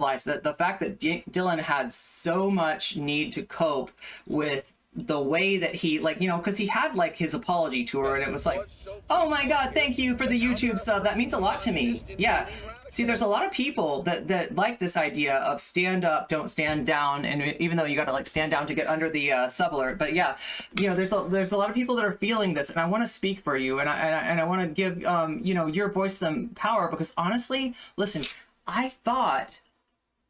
lies. The fact that Dylan had so much need to cope with the way that he, like, you know, because he had like his apology tour and it was like, oh my god, thank you for the YouTube sub, that means a lot to me. Yeah, see, there's a lot of people that like this idea of stand up, don't stand down, and even though you got to like stand down to get under the sub alert, but yeah, you know, there's a lot of people that are feeling this, and I want to speak for you, and I want to give you know, your voice some power, because honestly, listen, I thought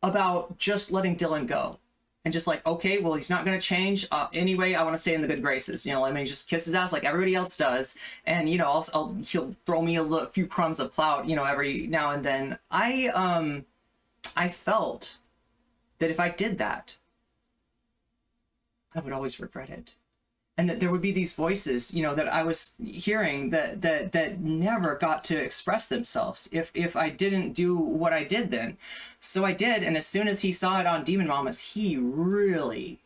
about just letting Dylan go. And just like, okay, well, he's not going to change. Anyway, I want to stay in the good graces. You know, let me just kiss his ass like everybody else does. And, you know, he'll throw me a few crumbs of clout, you know, every now and then. I felt that if I did that, I would always regret it. And that there would be these voices, you know, that I was hearing that never got to express themselves if I didn't do what I did then. So I did, and as soon as he saw it on Demon Mamas, he really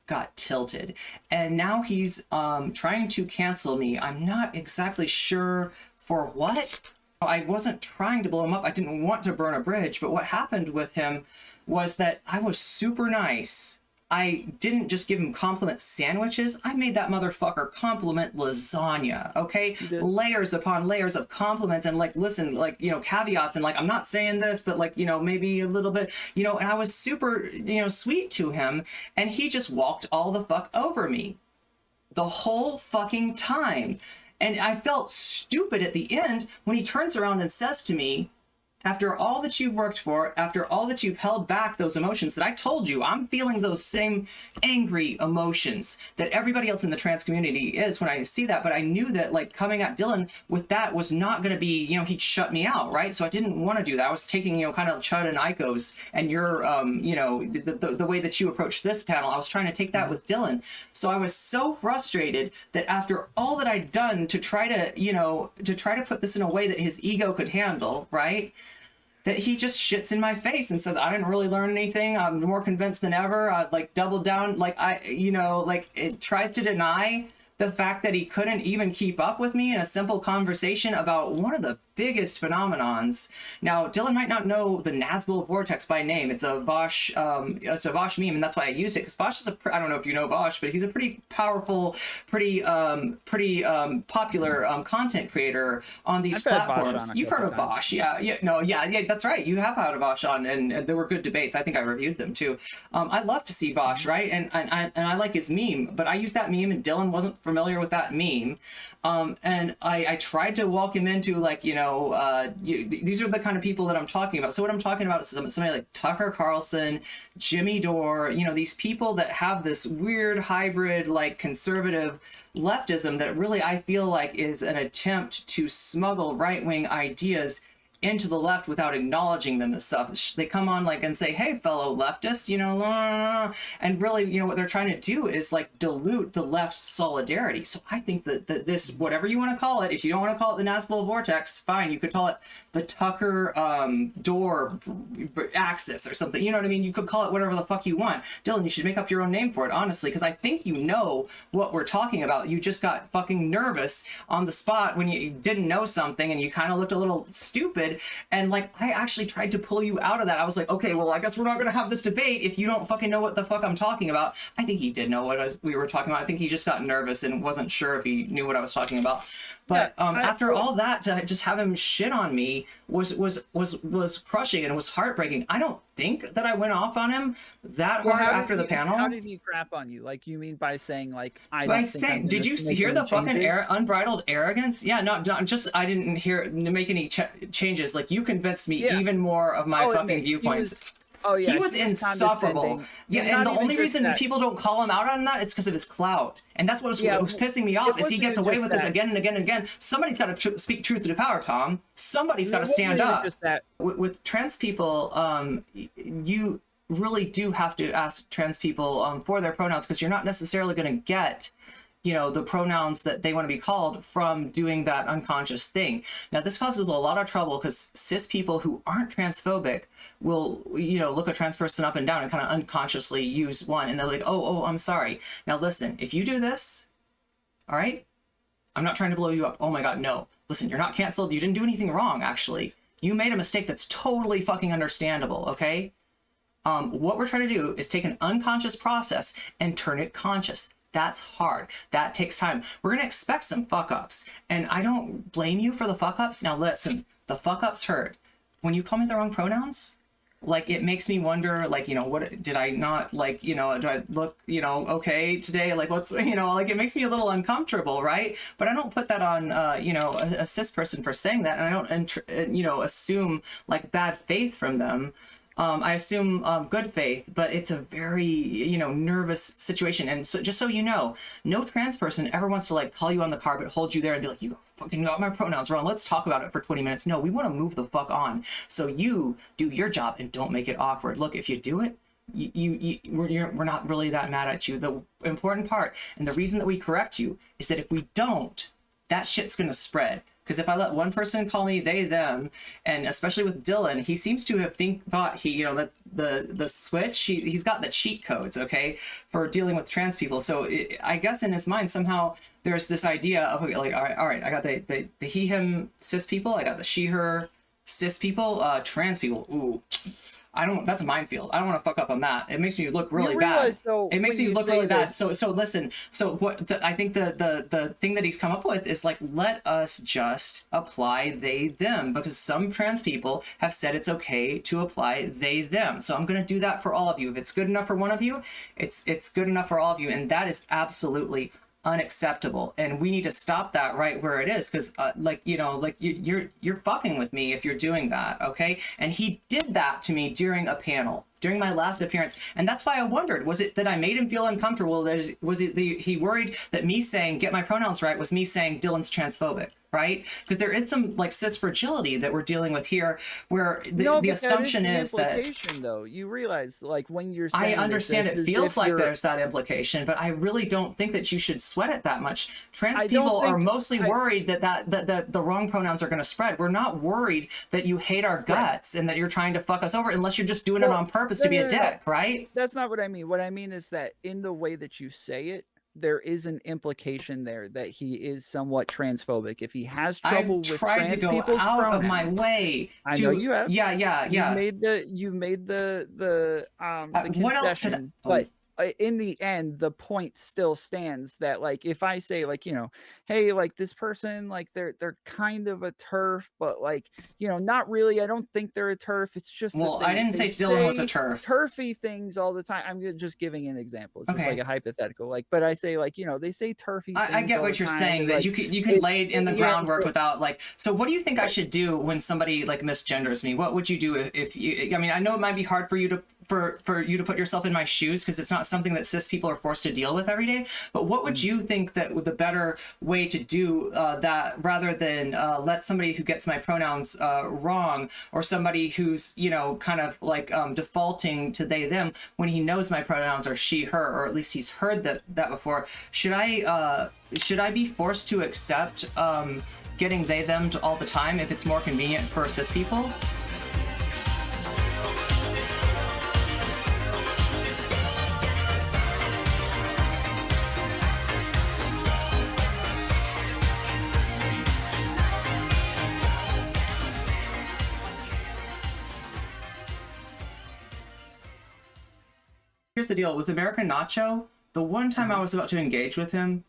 got tilted. And now he's trying to cancel me. I'm not exactly sure for what. I wasn't trying to blow him up. I didn't want to burn a bridge, but what happened with him was that I was super nice. I didn't just give him compliment sandwiches. I made that motherfucker compliment lasagna, okay? Layers upon layers of compliments and like, listen, like, you know, caveats and like, I'm not saying this, but like, you know, maybe a little bit, you know, and I was super, you know, sweet to him, and he just walked all the fuck over me the whole fucking time. And I felt stupid at the end when he turns around and says to me, after all that you've worked for, after all that you've held back those emotions that I told you, I'm feeling those same angry emotions that everybody else in the trans community is when I see that. But I knew that like coming at Dylan with that was not going to be, you know, he'd shut me out, right? So I didn't want to do that. I was taking, you know, kind of Chud and Iko's and your, you know, the way that you approach this panel. I was trying to take that with Dylan. So I was so frustrated that after all that I'd done to try to, you know, to try to put this in a way that his ego could handle, right? That he just shits in my face and says, I didn't really learn anything. I'm more convinced than ever. I like doubled down. Like you know, like it tries to deny the fact that he couldn't even keep up with me in a simple conversation about one of the biggest phenomenons. Now, Dylan might not know the Nazgul Vortex by name. It's a Vosh meme, and that's why I used it. Because Vosh is I don't know if you know Vosh, but he's a pretty powerful, pretty popular content creator on these platforms. You've heard of Vosh, yeah, that's right. You have had a Vosh on, and there were good debates. I think I reviewed them too. I love to see Vosh, right? And I like his meme, but I used that meme, and Dylan wasn't familiar with that meme. And I tried to walk him into like, you know, these are the kind of people that I'm talking about. So what I'm talking about is somebody like Tucker Carlson, Jimmy Dore, you know, these people that have this weird hybrid, like conservative leftism that really I feel like is an attempt to smuggle right-wing ideas into the left without acknowledging them as stuff. They come on like and say, hey, fellow leftists, you know, and really, you know, what they're trying to do is like dilute the left's solidarity. So I think that this, whatever you want to call it, if you don't want to call it the Nazgul Vortex, fine, you could call it the Tucker Door Axis or something. You know what I mean? You could call it whatever the fuck you want. Dylan, you should make up your own name for it, honestly, because I think you know what we're talking about. You just got fucking nervous on the spot when you didn't know something and you kind of looked a little stupid. And like, I actually tried to pull you out of that. I was like, okay, well, I guess we're not going to have this debate if you don't fucking know what the fuck I'm talking about. I think he did know what we were talking about. I think he just got nervous and wasn't sure if he knew what I was talking about. But after all that, to just have him shit on me was crushing and it was heartbreaking. I don't think that I went off on him that hard after the panel. How did he crap on you? Like, you mean by saying like, did you hear the fucking unbridled arrogance? Yeah, no, just I didn't hear make any changes. Like, you convinced me even more of my fucking viewpoints. He was insufferable. Yeah, and the only reason that people don't call him out on that is because of his clout. And that's what was pissing me off, is he gets away with this again and again and again. Somebody's got to speak truth to power, Tom. Somebody's got to stand up. With trans people, you really do have to ask trans people for their pronouns, because you're not necessarily going to get, you know, the pronouns that they want to be called from doing that unconscious thing. Now, this causes a lot of trouble because cis people who aren't transphobic will, you know, look a trans person up and down and kind of unconsciously use one, and they're like, oh, I'm sorry. Now, listen, if you do this, all right, I'm not trying to blow you up. Oh my God, no. Listen, you're not canceled. You didn't do anything wrong, actually. You made a mistake that's totally fucking understandable, okay? What we're trying to do is take an unconscious process and turn it conscious. That's hard. That takes time. We're going to expect some fuck-ups. And I don't blame you for the fuck-ups. Now listen, the fuck-ups hurt. When you call me the wrong pronouns, like, it makes me wonder, like, you know, what did I not, like, you know, do I look, you know, okay today? Like, what's, you know, like, it makes me a little uncomfortable, right? But I don't put that on, you know, a cis person for saying that. And I don't, you know, assume, like, bad faith from them. I assume good faith, but it's a very, you know, nervous situation. And so, just so you know, no trans person ever wants to, like, call you on the carpet, hold you there and be like, you fucking got my pronouns wrong. Let's talk about it for 20 minutes. No, we want to move the fuck on. So you do your job and don't make it awkward. Look, if you do it, we're not really that mad at you. The important part, and the reason that we correct you, is that if we don't, that shit's going to spread. Because if I let one person call me they, them, and especially with Dylan, he seems to have thought he, you know, that the switch, he's got the cheat codes, okay, for dealing with trans people. So I guess in his mind, somehow there's this idea of, like, all right, I got the he, him, cis people, I got the she, her, cis people, trans people, ooh. That's a minefield. I don't want to fuck up on that. It makes me look really bad. Though, it makes me look really bad. So listen. So what I think the thing that he's come up with is, like, let us just apply they, them, because some trans people have said it's okay to apply they, them. So I'm going to do that for all of you. If it's good enough for one of you, it's good enough for all of you. And that is absolutely unacceptable, and we need to stop that right where it is, because like, you know, like, you're fucking with me if you're doing that, okay? And he did that to me during a panel during my last appearance, and that's why I wondered, was it that I made him feel uncomfortable? Was it he worried that me saying get my pronouns right was me saying Dylan's transphobic, right? Because there is some, like, cis fragility that we're dealing with here, where the assumption is that, though, you realize, like, when you're I saying understand it feels like there's that implication, but I really don't think that you should sweat it that much. Trans people are mostly worried that the wrong pronouns are going to spread. We're not worried that you hate our guts and that you're trying to fuck us over, unless you're just doing it on purpose to be a dick, right? That's not what I mean. What I mean is that in the way that you say it, there is an implication there that he is somewhat transphobic. If he has trouble with trans people's pronouns, I've tried to go out of my way. I know you have. Yeah. You made the concession, what else could but in the end, the point still stands that, like, if I say, like, you know, hey, like, this person, like, they're kind of a TERF, but, like, you know, not really. I don't think they're a TERF. It's just, well, I didn't say Dylan was a TERF. TERFy things all the time. I'm just giving an example, just like a hypothetical. Like, but I say, like, you know, they say TERFy things. I get what you're saying, that like, you could lay in the groundwork without, like. So what do you think I should do when somebody, like, misgenders me? What would you do if you? I mean, I know it might be hard for you to put yourself in my shoes, because it's not something that cis people are forced to deal with every day. But what would you think that the better way to do that, rather than let somebody who gets my pronouns wrong, or somebody who's, you know, kind of like defaulting to they, them, when he knows my pronouns are she, her, or at least he's heard that before? Should I be forced to accept getting they, them all the time if it's more convenient for cis people? Here's the deal with American Nacho. The one time I was about to engage with him,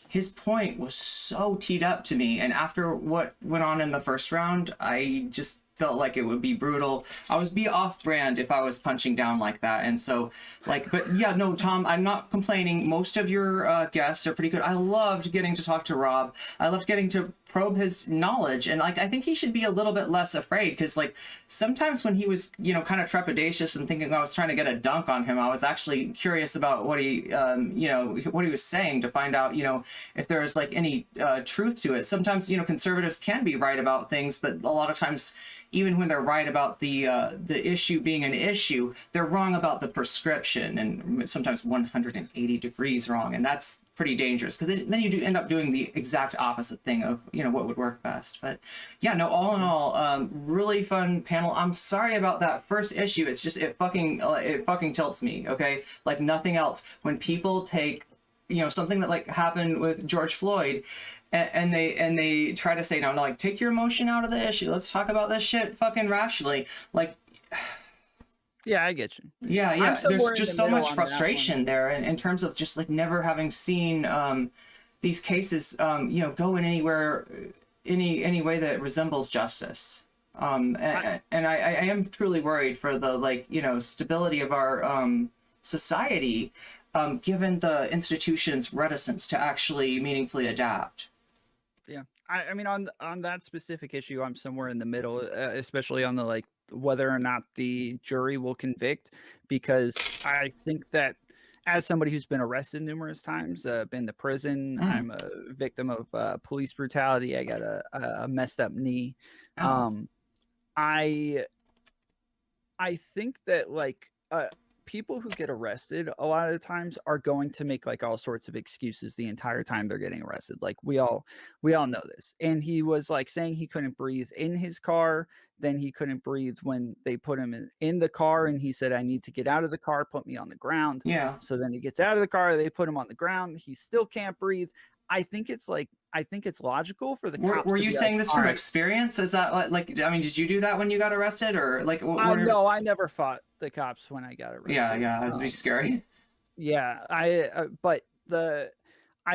his point was so teed up to me, and after what went on in the first round, I just felt like it would be brutal. I would be off-brand if I was punching down like that. And so, like, but yeah, no, Tom, I'm not complaining. Most of your guests are pretty good. I loved getting to talk to Rob. I loved getting to probe his knowledge, and, like, I think he should be a little bit less afraid, because, like, sometimes when he was, you know, kind of trepidatious and thinking I was trying to get a dunk on him, I was actually curious about what he you know, what he was saying, to find out, you know, if there's, like, any truth to it. Sometimes, you know, conservatives can be right about things, but a lot of times, even when they're right about the issue being an issue, they're wrong about the prescription, and sometimes 180 degrees wrong, and that's pretty dangerous, because then you do end up doing the exact opposite thing of, you know, what would work best. But yeah, no, all in all, really fun panel. I'm sorry about that first issue. It's just, it fucking tilts me, okay? Like nothing else. When people take something that like happened with George Floyd, and they try to say, no, like, take your emotion out of the issue. Let's talk about this shit fucking rationally. Like, yeah, I get you. Yeah. There's just so much frustration there in terms of just like never having seen these cases, go in any way that resembles justice. And I am truly worried for the stability of our society, given the institution's reticence to actually meaningfully adapt. Yeah, I mean, on that specific issue, I'm somewhere in the middle, especially on the whether or not the jury will convict, because I think that as somebody who's been arrested numerous times, been to prison, I'm a victim of police brutality. I got a messed up knee. I think that people who get arrested a lot of the times are going to make all sorts of excuses the entire time they're getting arrested. We all know this. And he was saying he couldn't breathe in his car. Then he couldn't breathe when they put him in the car, and he said, I need to get out of the car, put me on the ground. Yeah. So then he gets out of the car, they put him on the ground, he still can't breathe. I think it's logical for the cops. Were you saying this from experience? Is that did you do that when you got arrested, or no, I never fought the cops when I got arrested. Yeah, that'd be scary. Yeah, I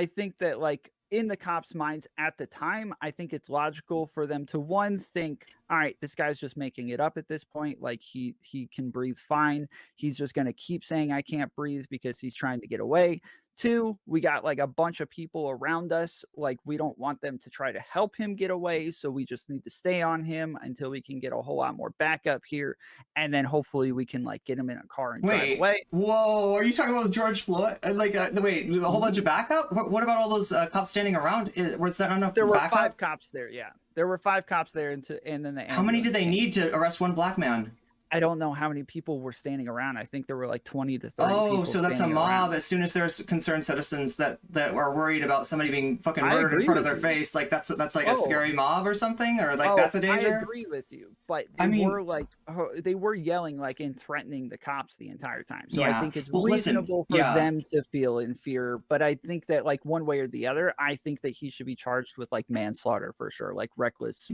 think that in the cops' minds at the time, I think it's logical for them to think, all right, this guy's just making it up at this point. He can breathe fine. He's just going to keep saying I can't breathe because he's trying to get away. 2, we got a bunch of people around us. We don't want them to try to help him get away. So we just need to stay on him until we can get a whole lot more backup here. And then hopefully we can get him in a car and drive away. Whoa, are you talking about George Floyd? Wait, a whole bunch of backup? What about all those cops standing around? Was that enough? There were 5 cops there. Yeah, there were 5 cops there. And then the How many did they need to arrest one black man? I don't know how many people were standing around. I think there were 20 to 30 people. Oh, so that's a mob around. As soon as there's concerned citizens that are worried about somebody being fucking murdered in front of their face, that's a scary mob or something, or that's a danger? I agree with you, but they were yelling and threatening the cops the entire time. So I think it's reasonable for them to feel in fear, but I think that one way or the other, I think that he should be charged with manslaughter for sure, reckless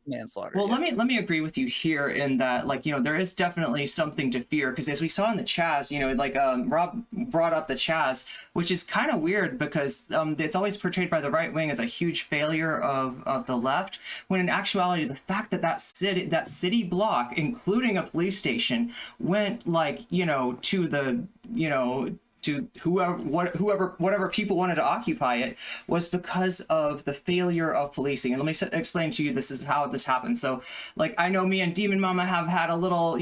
manslaughter. Well, let me agree with you here in that there is definitely something to fear, because as we saw in the Chaz, Rob brought up the Chaz, which is kind of weird because it's always portrayed by the right wing as a huge failure of the left, when in actuality the fact that city block, including a police station, went to the to whatever people wanted to occupy it, was because of the failure of policing. And let me explain to you, this is how this happened. So I know me and Demon Mama have had a little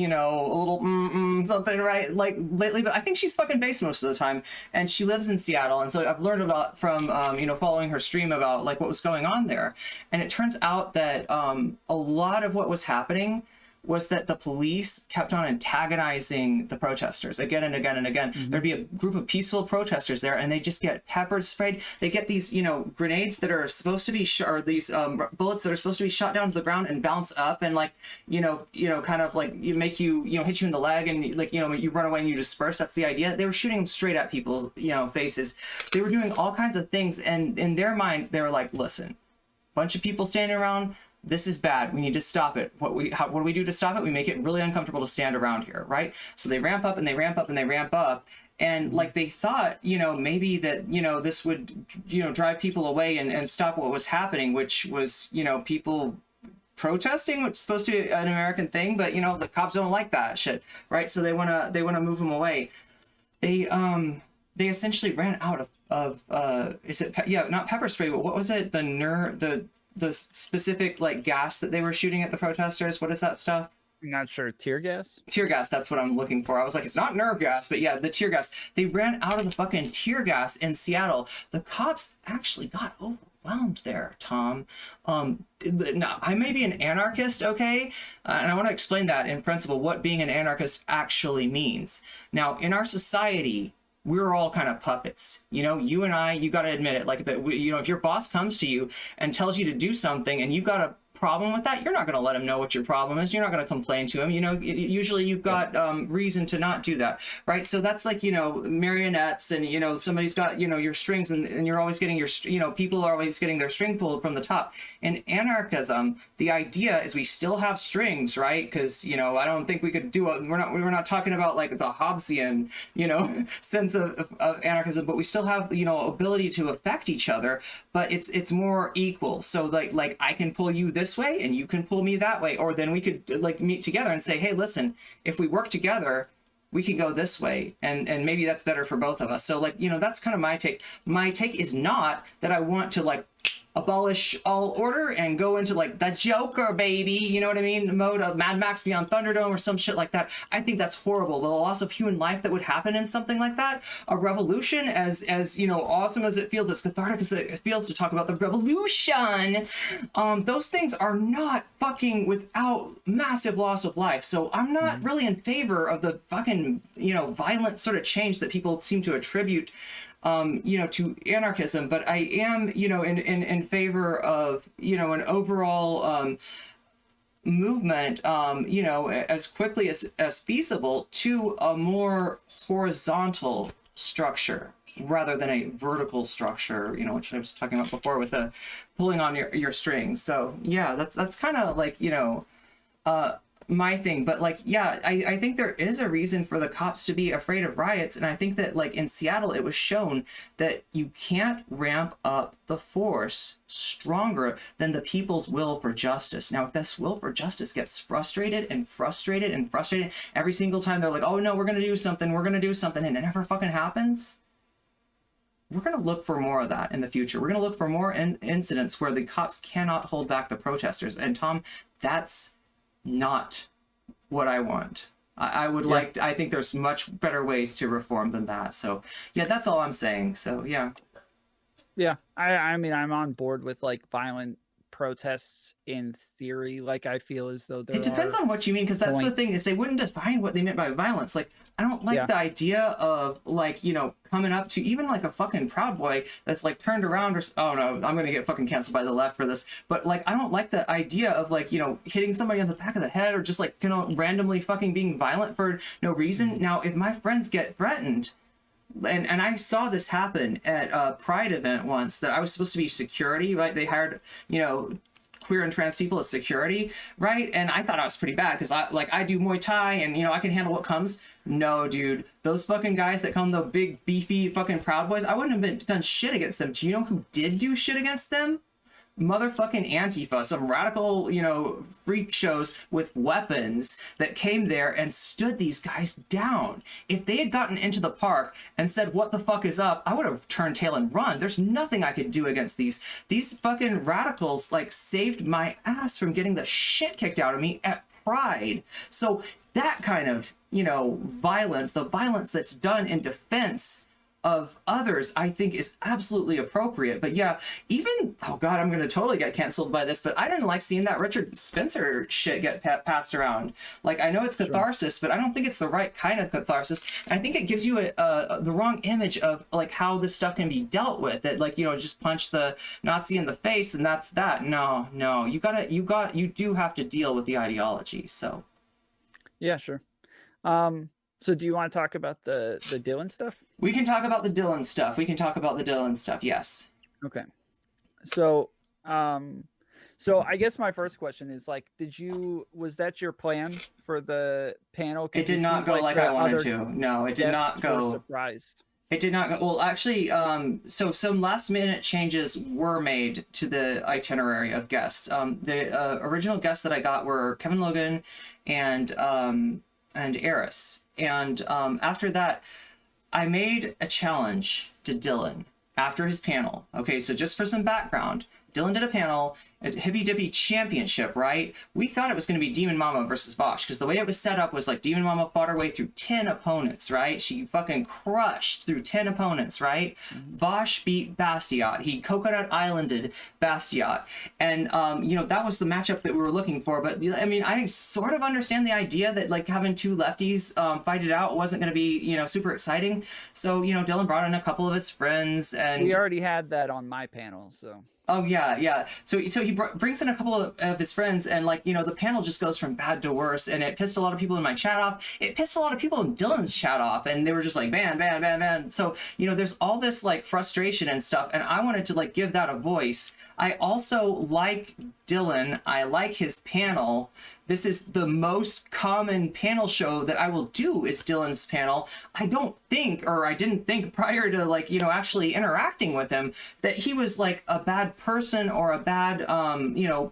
something right lately, but I think she's fucking based most of the time, and she lives in Seattle, and so I've learned a lot from following her stream about what was going on there. And it turns out that a lot of what was happening was that the police kept on antagonizing the protesters again and again and again. Mm-hmm. There'd be a group of peaceful protesters there, and they just get pepper sprayed. They get these, grenades that are supposed to be or these bullets that are supposed to be shot down to the ground and bounce up and kind of make you hit you in the leg, and you run away and you disperse. That's the idea. They were shooting them straight at people's faces. They were doing all kinds of things, and in their mind they were like, listen, bunch of people standing around. This is bad. We need to stop it. What do we do to stop it? We make it really uncomfortable to stand around here, right? So they ramp up and they ramp up and they ramp up. And they thought, maybe that, this would, drive people away and stop what was happening, which was, people protesting, which is supposed to be an American thing, but, the cops don't like that shit, right? So they want to move them away. They essentially ran out of not pepper spray, but what was it? The specific gas that they were shooting at the protesters. What is that stuff? I'm not sure. Tear gas? Tear gas, that's what I'm looking for. I was like, it's not nerve gas, but yeah, the tear gas. They ran out of the fucking tear gas in Seattle. The cops actually got overwhelmed there, Tom. Now, I may be an anarchist, okay? And I want to explain that in principle, what being an anarchist actually means. Now, in our society, we're all kind of puppets, you and I, you got to admit it, if your boss comes to you and tells you to do something and you got to problem with that, you're not going to let him know what your problem is. You're not going to complain to him. You know, usually you've got reason to not do that, right? So that's like, you know, marionettes, and, you know, somebody's got, you know, your strings, and you're always getting your, you know, people are always getting their string pulled from the top. In anarchism, the idea is we still have strings, right? Because, you know, I don't think we could do a, we're not talking about like the Hobbesian, you know, sense of anarchism, but we still have, you know, ability to affect each other, but it's more equal. So like I can pull you this way and you can pull me that way, or then we could like meet together and say, hey, listen, if we work together, we can go this way, and maybe that's better for both of us. So like, you know, that's kind of my take. My take is not that I want to like abolish all order and go into like the Joker, baby, you know what I mean, mode of Mad Max Beyond Thunderdome or some shit like that. I think that's horrible. The loss of human life that would happen in something like that, a revolution, as you know, awesome as it feels, as cathartic as it feels to talk about the revolution, those things are not fucking without massive loss of life. So I'm not really in favor of the fucking, you know, violent sort of change that people seem to attribute you know, to anarchism, but I am, you know, in favor of, you know, an overall movement, you know, as quickly as feasible to a more horizontal structure rather than a vertical structure, you know, which I was talking about before with the pulling on your strings. So yeah, that's kind of like, you know, my thing. But like, yeah, I think there is a reason for the cops to be afraid of riots, and I think that like in Seattle it was shown that you can't ramp up the force stronger than the people's will for justice. Now if this will for justice gets frustrated and frustrated and frustrated every single time they're like, oh no, we're gonna do something, and it never fucking happens, we're going to look for more of that in the future. We're going to look for more incidents where the cops cannot hold back the protesters. And Tom, that's not what I want. I would like to, I think there's much better ways to reform than that. So yeah, that's all I'm saying. So yeah. Yeah. I mean, I'm on board with like violent protests in theory. Like I feel as though there it depends on what you mean, because that's the thing, is they wouldn't define what they meant by violence. Like I don't like the idea of like, you know, coming up to even like a fucking Proud Boy that's like turned around, or oh no, I'm gonna get fucking canceled by the left for this, but like I don't like the idea of like, you know, hitting somebody on the back of the head, or just like, you know, randomly fucking being violent for no reason. Now if my friends get threatened, and I saw this happen at a Pride event once, that I was supposed to be security, right? They hired, you know, queer and trans people as security, right? And I thought I was pretty bad because I do Muay Thai and, you know, I can handle what comes. No, dude, those fucking guys that come, the big beefy fucking Proud Boys, I wouldn't have done shit against them. Do you know who did do shit against them? Motherfucking Antifa, some radical, you know, freak shows with weapons that came there and stood these guys down. If they had gotten into the park and said, what the fuck is up, I would have turned tail and run. There's nothing I could do against these fucking radicals. Like, saved my ass from getting the shit kicked out of me at Pride. So that kind of, you know, violence, the violence that's done in defense of others, I think is absolutely appropriate. But yeah, even, oh god, I'm gonna totally get canceled by this, but I didn't like seeing that Richard Spencer shit get passed around. Like, I know it's catharsis, but I don't think it's the right kind of catharsis. And I think it gives you the wrong image of like how this stuff can be dealt with. That, like, you know, just punch the Nazi in the face and that's that. No, you do have to deal with the ideology. So yeah, sure. So do you want to talk about the Dylan stuff? We can talk about the Dylan stuff. Yes. Okay. So, so I guess my first question is like, was that your plan for the panel? It did not go like I wanted to. No, it did not go. Surprised. It did not go. Well, actually, so some last minute changes were made to the itinerary of guests. The original guests that I got were Kevin Logan and Eris. And after that, I made a challenge to Dylan after his panel. Okay, so just for some background, Dylan did a panel at Hippy Dippy Championship, right? We thought it was going to be Demon Mama versus Vosh, because the way it was set up was like Demon Mama fought her way through 10 opponents, right? She fucking crushed through 10 opponents, right? Vosh beat Bastiat. He Coconut Islanded Bastiat. And, you know, that was the matchup that we were looking for. But, I mean, I sort of understand the idea that, like, having two lefties fight it out wasn't going to be, you know, super exciting. So, you know, Dylan brought in a couple of his friends. And we already had that on my panel, so... Oh yeah. So he brings in a couple of his friends, and like the panel just goes from bad to worse, and it pissed a lot of people in my chat off. It pissed a lot of people in Dylan's chat off, and they were just like ban. So there's all this like frustration and stuff, and I wanted to like give that a voice. I also like Dylan. I like his panel. This is the most common panel show that I will do is Dylan's panel. I didn't think prior to like, actually interacting with him that he was like a bad person or a bad,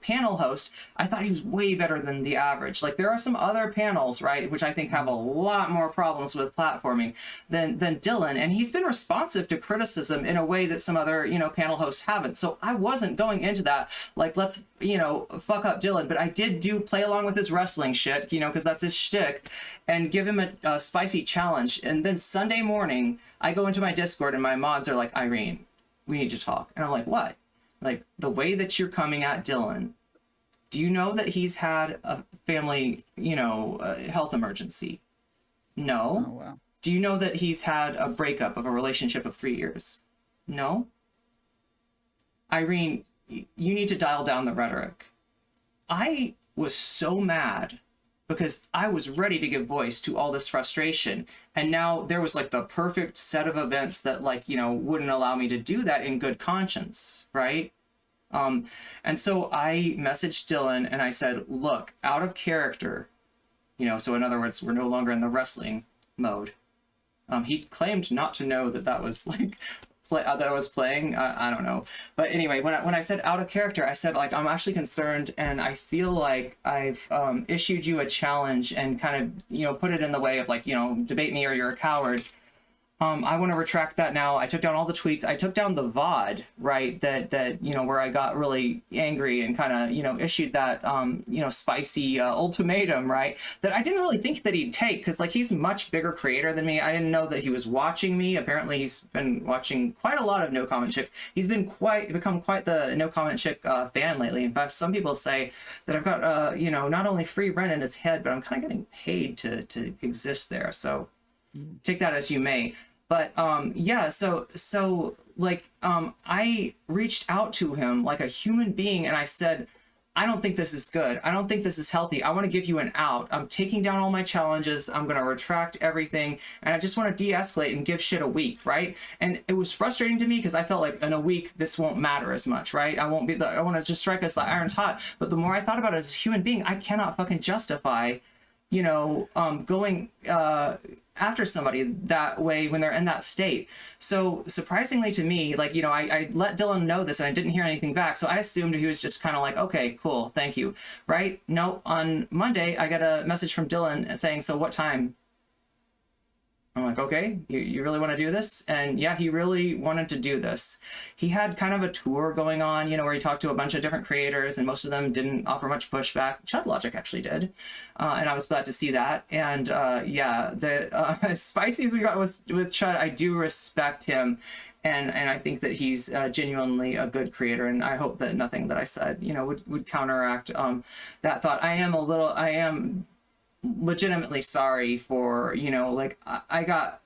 panel host. I thought he was way better than the average. Like there are some other panels, right, which I think have a lot more problems with platforming than Dylan. And he's been responsive to criticism in a way that some other, panel hosts haven't. So I wasn't going into that like, let's, fuck up Dylan, but I did play along with his wrestling shit, because that's his shtick, and give him a spicy challenge. And then Sunday morning, I go into my Discord and my mods are like, Irene, we need to talk. And I'm like, what? Like, the way that you're coming at Dylan, do you know that he's had a family, health emergency? No. Oh, wow. Do you know that he's had a breakup of a relationship of 3 years? No. Irene, you need to dial down the rhetoric. I was so mad because I was ready to give voice to all this frustration, and now there was like the perfect set of events that like wouldn't allow me to do that in good conscience, right? And so I messaged Dylan and I said, look, out of character, so in other words, we're no longer in the wrestling mode. He claimed not to know that was like that I was playing. I don't know, but anyway, when I said out of character, I said like I'm actually concerned, and I feel like I've issued you a challenge and kind of put it in the way of like debate me or you're a coward. I want to retract that now. I took down all the tweets. I took down the VOD, right? That where I got really angry and kind of issued that spicy ultimatum, right? That I didn't really think that he'd take, because like he's a much bigger creator than me. I didn't know that he was watching me. Apparently, he's been watching quite a lot of nocommentchick. He's become quite the nocommentchick fan lately. In fact, some people say that I've got not only free rent in his head, but I'm kind of getting paid to exist there. So take that as you may. But so I reached out to him like a human being, and I said, I don't think this is good. I don't think this is healthy. I want to give you an out. I'm taking down all my challenges. I'm going to retract everything, and I just want to de-escalate and give shit a week, right? And it was frustrating to me because I felt like in a week this won't matter as much, right? I want to just strike us like iron's hot. But the more I thought about it as a human being, I cannot fucking justify going after somebody that way when they're in that state. So surprisingly to me, like, I let Dylan know this and I didn't hear anything back. So I assumed he was just kind of like, okay, cool, thank you. Right? No, on Monday, I got a message from Dylan saying, so what time? I'm like, okay, you really want to do this? And yeah, he really wanted to do this. He had kind of a tour going on, where he talked to a bunch of different creators, and most of them didn't offer much pushback. Chud Logic actually did. And I was glad to see that. And as spicy as we got with Chud, I do respect him. And I think that he's genuinely a good creator, and I hope that nothing that I said, would counteract that thought. I am legitimately sorry for I got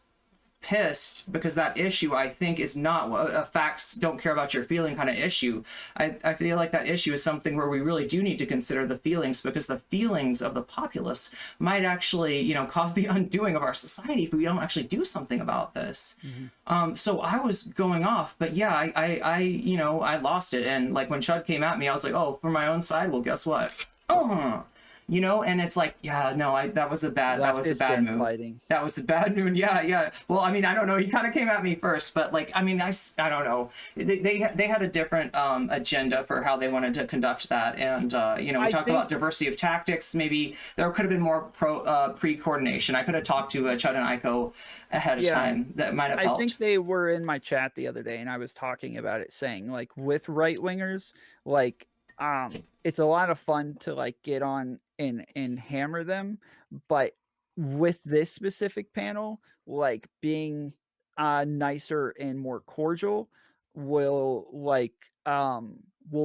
pissed because that issue I think is not a facts don't care about your feeling kind of issue. I feel like that issue is something where we really do need to consider the feelings, because the feelings of the populace might actually cause the undoing of our society if we don't actually do something about this. So I was going off, but yeah, I lost it, and like when Chud came at me, I was like, oh, for my own side, well, guess what? And it's like, yeah, no, that was a bad move. Fighting. That was a bad move. Yeah. Well, I mean, I don't know. He kind of came at me first, but like, I mean, I don't know. They had a different agenda for how they wanted to conduct that, and we talked about diversity of tactics. Maybe there could have been more pre-coordination. I could have talked to Chud and Aiko ahead of time. That might have helped. I think they were in my chat the other day, and I was talking about it, saying like with right wingers, like it's a lot of fun to like get on and hammer them, but with this specific panel, like being nicer and more cordial will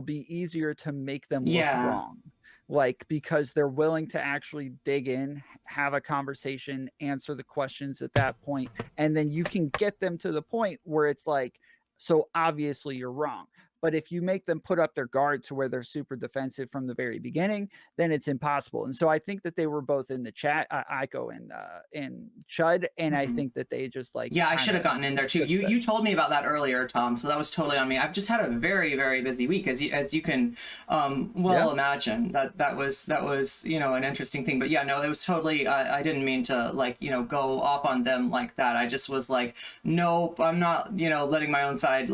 be easier to make them look wrong, like because they're willing to actually dig in, have a conversation, answer the questions at that point, and then you can get them to the point where it's like, so obviously you're wrong. But if you make them put up their guard to where they're super defensive from the very beginning, then it's impossible. And so I think that they were both in the chat, Aiko and Chud, and I Mhm. think that they just like Yeah, I should have gotten in there too. You told me about that earlier, Tom. So that was totally on me. I've just had a very, very busy week, as you can imagine. That was an interesting thing. But yeah, no, it was totally. I didn't mean to go off on them like that. I just was like, nope, I'm not letting my own side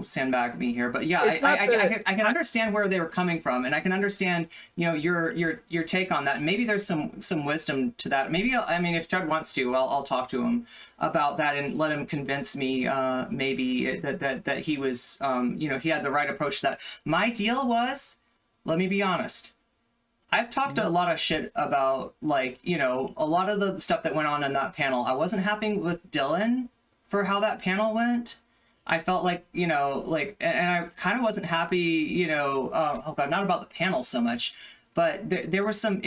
sandbag me here. But yeah, I can understand where they were coming from, and I can understand your take on that. Maybe there's some wisdom to that. Maybe if Judd wants to, I'll talk to him about that and let him convince me maybe that he was he had the right approach to that. My deal was, let me be honest, I've talked a lot of shit about a lot of the stuff that went on in that panel. I wasn't happy with Dylan for how that panel went. I felt and I kind of wasn't happy, oh God, not about the panel so much, but there were some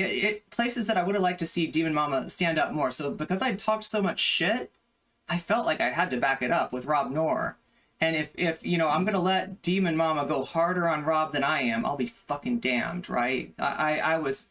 places that I would have liked to see Demon Mama stand up more. So because I talked so much shit, I felt like I had to back it up with Rob Noor. And if I'm going to let Demon Mama go harder on Rob than I am, I'll be fucking damned, right? I was,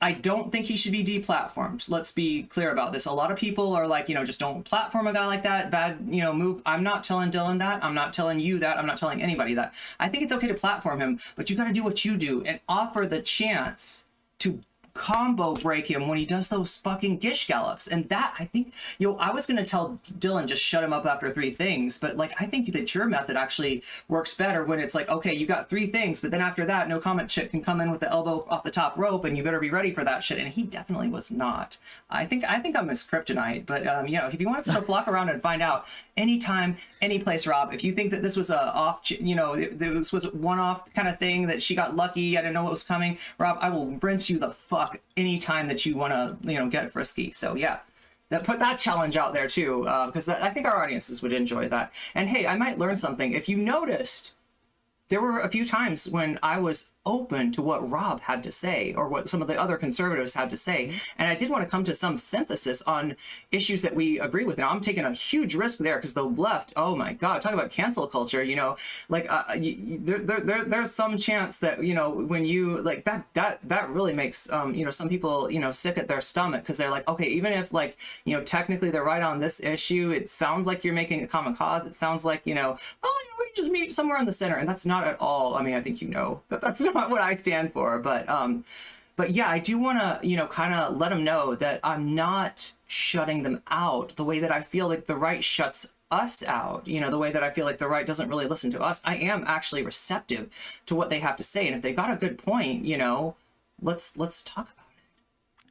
I don't think he should be deplatformed. Let's be clear about this. A lot of people are like, just don't platform a guy like that. Bad, move. I'm not telling Dylan that. I'm not telling you that. I'm not telling anybody that. I think it's okay to platform him, but you got to do what you do and offer the chance to combo break him when he does those fucking gish gallops. And that, I think, I was going to tell Dylan just shut him up after 3 things, but I think that your method actually works better when it's like, okay, you got 3 things, but then after that, no comment chick can come in with the elbow off the top rope and you better be ready for that shit. And he definitely was not. I think I'm his kryptonite, but if you want to block around and find out anytime, any place, Rob, if you think that this was this was a one-off kind of thing, that she got lucky, I didn't know what was coming, Rob, I will rinse you the fuck anytime that you want to get frisky. So yeah, put that challenge out there too, because I think our audiences would enjoy that. And hey, I might learn something. If you noticed, there were a few times when I was open to what Rob had to say or what some of the other conservatives had to say. And I did want to come to some synthesis on issues that we agree with. Now, I'm taking a huge risk there because the left, oh my God, talk about cancel culture, there's some chance that, when you that really makes, some people, sick at their stomach because they're like, okay, even if technically they're right on this issue, it sounds like you're making a common cause. It sounds like, we just meet somewhere in the center. And that's not at all. I mean, I think that's not what I stand for, but yeah, I do want to, kind of let them know that I'm not shutting them out the way that I feel like the right shuts us out, the way that I feel like the right doesn't really listen to us. I am actually receptive to what they have to say. And if they got a good point, let's talk about it.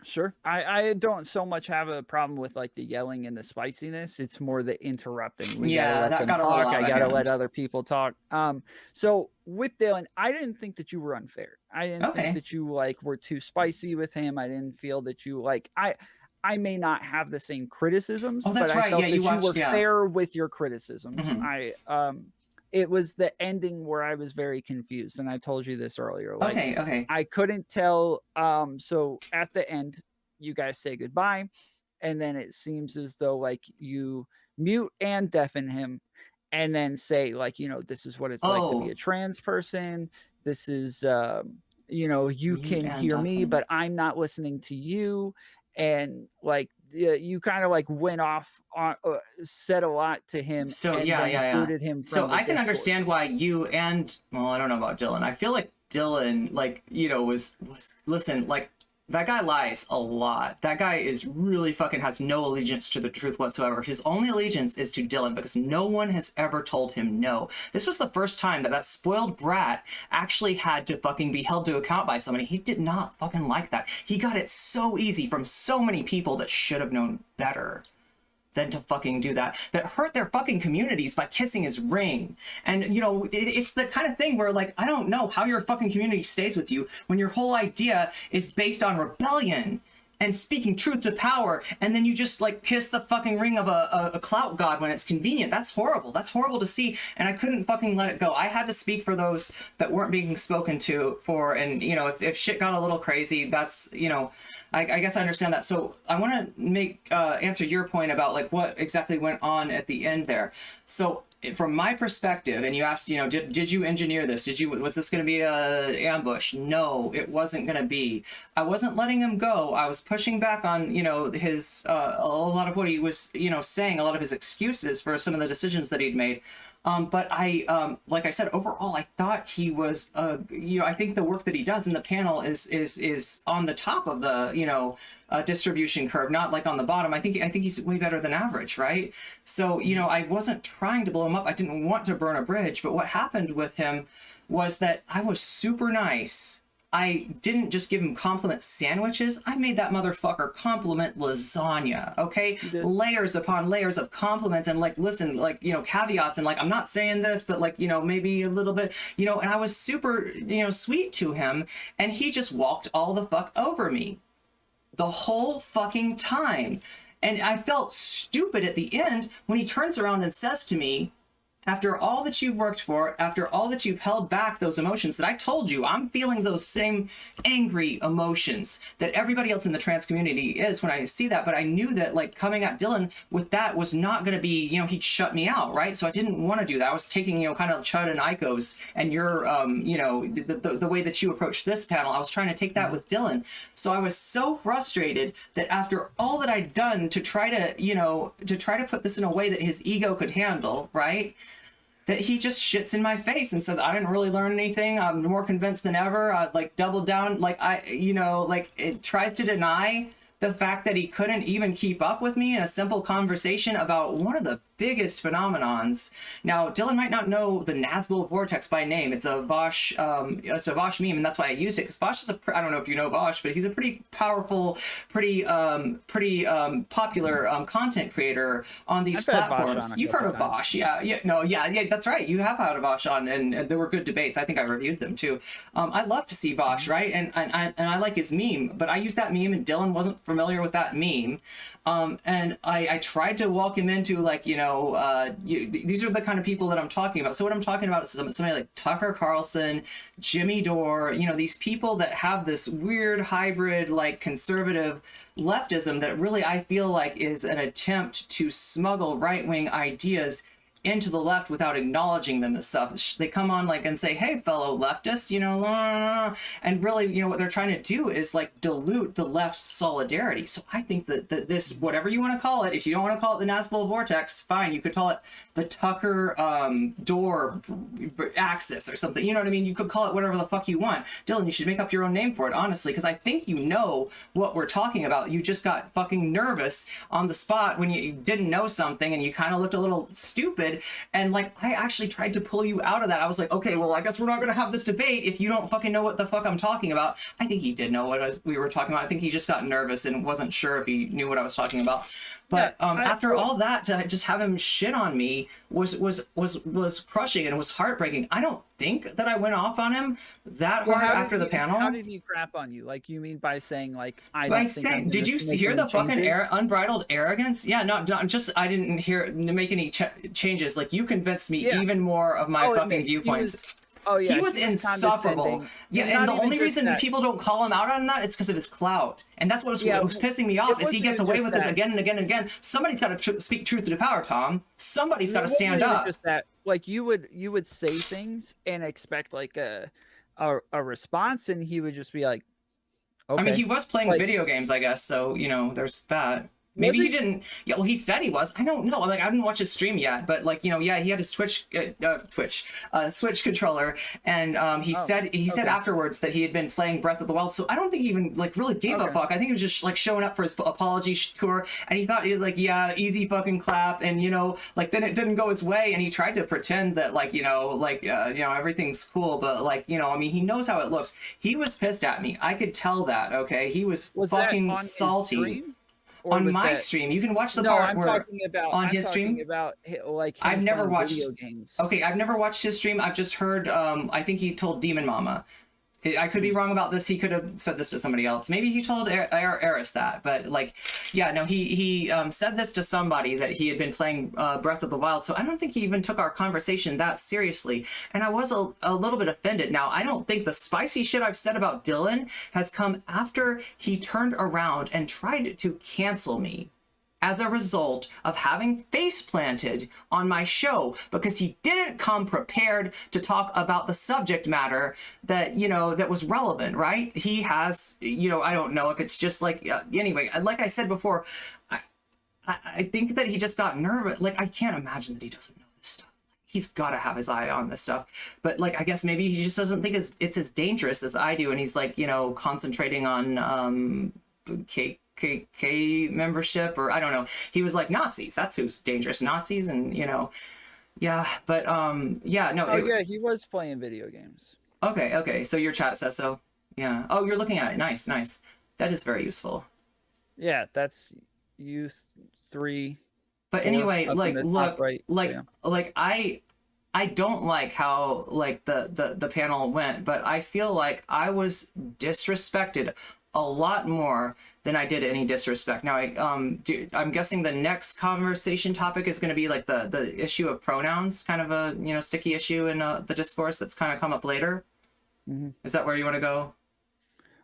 Sure. I don't so much have a problem with the yelling and the spiciness. It's more the interrupting. We gotta let them talk. I gotta let other people talk. So with Dylan, I didn't think that you were unfair. I didn't think that you were too spicy with him. I didn't feel that you I may not have the same criticisms, but I felt that you were fair with your criticisms. Mm-hmm. It was the ending where I was very confused, and I told you this earlier. Okay. I couldn't tell. So at the end, you guys say goodbye, and then it seems as though you mute and deafen him, and then say this is what it's like to be a trans person. This is you can hear me, but I'm not listening to you, and you kind of went off on said a lot to him. So and booted him from so I can Discord. Understand why you and I don't know about Dylan. I feel like Dylan was listen, that guy lies a lot. That guy is really fucking has no allegiance to the truth whatsoever. His only allegiance is to Dylan because no one has ever told him no. This was the first time that spoiled brat actually had to fucking be held to account by somebody. He did not fucking like that. He got it so easy from so many people that should have known better than to fucking do that hurt their fucking communities by kissing his ring. And it's the kind of thing where I don't know how your fucking community stays with you when your whole idea is based on rebellion and speaking truth to power, and then you just kiss the fucking ring of a clout god when it's convenient. That's horrible. That's horrible to see, and I couldn't fucking let it go. I had to speak for those that weren't being spoken to for, and if shit got a little crazy, that's I guess I understand that. So I want to answer your point about what exactly went on at the end there. So from my perspective, and you asked, you know, did you engineer this? Was this going to be a ambush? No, it wasn't going to be. I wasn't letting him go. I was pushing back on, you know, his a lot of what he was, you know, saying, a lot of his excuses for some of the decisions that he'd made. But I, like I said, overall, I thought he was, you know, I think the work that he does in the panel is on the top of the, you know, distribution curve, not like on the bottom. I think he's way better than average, right? So, you know, I wasn't trying to blow him up. I didn't want to burn a bridge, but what happened with him was that I was super nice. I didn't just give him compliment sandwiches. I made that motherfucker compliment lasagna, okay? Layers upon layers of compliments and like, listen, like, you know, caveats and like, I'm not saying this, but like, you know, maybe a little bit, you know, and I was super, you know, sweet to him, and he just walked all the fuck over me the whole fucking time. And I felt stupid at the end when he turns around and says to me, after all that you've worked for, after all that you've held back those emotions that I told you, I'm feeling those same angry emotions that everybody else in the trans community is when I see that. But I knew that like coming at Dylan with that was not going to be, you know, he'd shut me out, right? So I didn't want to do that. I was taking, you know, kind of Chud and Iko's and your, you know, the way that you approach this panel, I was trying to take that with Dylan. So I was so frustrated that after all that I'd done to try to, you know, to try to put this in a way that his ego could handle, right? That he just shits in my face and says, I didn't really learn anything. I'm more convinced than ever. I'd like double down. Like you know, like it tries to deny the fact that he couldn't even keep up with me in a simple conversation about one of the biggest phenomenons. Now, Dylan might not know the Nazgul Vortex by name. It's a Vosh meme, and that's why I used it, because Vosh is I don't know if you know Vosh, but he's a pretty powerful, pretty popular content creator on these platforms. You've heard of Vosh, yeah, that's right. You have had a Vosh on, and there were good debates. I think I reviewed them too. I love to see Vosh, right? And I like his meme, but I used that meme, and Dylan wasn't familiar with that meme. And I tried to walk him into like, you know, these are the kind of people that I'm talking about. So what I'm talking about is somebody like Tucker Carlson, Jimmy Dore, you know, these people that have this weird hybrid, like conservative leftism that really I feel like is an attempt to smuggle right-wing ideas into the left without acknowledging them as stuff. They come on like and say, hey, fellow leftists, you know, and really, you know, what they're trying to do is like dilute the left's solidarity. So I think that this, whatever you want to call it, if you don't want to call it the Nazgul Vortex, fine, you could call it the Tucker Dore axis or something. You know what I mean? You could call it whatever the fuck you want. Dylan, you should make up your own name for it, honestly, because I think you know what we're talking about. You just got fucking nervous on the spot when you didn't know something and you kind of looked a little stupid. And like, I actually tried to pull you out of that. I was like, okay, well, I guess we're not going to have this debate if you don't fucking know what the fuck I'm talking about. I think he did know what we were talking about. I think he just got nervous and wasn't sure if he knew what I was talking about. But after all that, to just have him shit on me was crushing and was heartbreaking. I don't think that I went off on him that hard after the panel. How did he crap on you? Like, you mean by saying like, did you hear the fucking unbridled arrogance? Yeah, not just I didn't make any changes. Like, you convinced me even more of my fucking viewpoints. He was insufferable. Yeah, and the only reason people don't call him out on that is because of his clout. And that's what was pissing me off, is he gets away with this again and again and again. Somebody's got to speak truth to power, Tom. Somebody's got to stand up. Just that, like, you would say things and expect like a response, and he would just be like, okay. I mean, he was playing video games, I guess, so, you know, there's that. Maybe he didn't. Yeah, well, he said he was. I don't know. Like, I didn't watch his stream yet, but like, you know, yeah, he had his Switch controller, and he said afterwards that he had been playing Breath of the Wild. So I don't think he even like really gave a fuck. I think he was just like showing up for his apology tour, and he thought he was like, yeah, easy fucking clap, and you know, like then it didn't go his way, and he tried to pretend that like, you know, like you know, everything's cool, but like, you know, I mean, he knows how it looks. He was pissed at me. I could tell that. Okay, he was fucking salty. On my stream, you can watch the part where on his stream. About like I've never watched video games. Okay, I've never watched his stream. I've just heard. I think he told Demon Mama. I could be wrong about this. He could have said this to somebody else. Maybe he told Eris that. But like, yeah, no, he said this to somebody that he had been playing Breath of the Wild. So I don't think he even took our conversation that seriously. And I was a little bit offended. Now, I don't think the spicy shit I've said about Dylan has come after he turned around and tried to cancel me as a result of having face planted on my show because he didn't come prepared to talk about the subject matter that, you know, that was relevant, right? He has, you know, I don't know if it's just like, anyway, like I said before, I think that he just got nervous. Like, I can't imagine that he doesn't know this stuff. He's got to have his eye on this stuff. But, like, I guess maybe he just doesn't think it's as dangerous as I do. And he's, like, you know, concentrating on KKK membership, or I don't know. He was like, Nazis. That's who's dangerous. Nazis, and, you know, yeah. But, yeah, no. Oh, yeah, he was playing video games. Okay. So your chat says so. Yeah. Oh, you're looking at it. Nice. That is very useful. Yeah, that's youth 3. But anyway, like, look, right, like I don't like how like the panel went, but I feel like I was disrespected a lot more than I did any disrespect. Now, I'm guessing the next conversation topic is going to be like the issue of pronouns, kind of a, you know, sticky issue in the discourse that's kind of come up later. Mm-hmm. Is that where you want to go?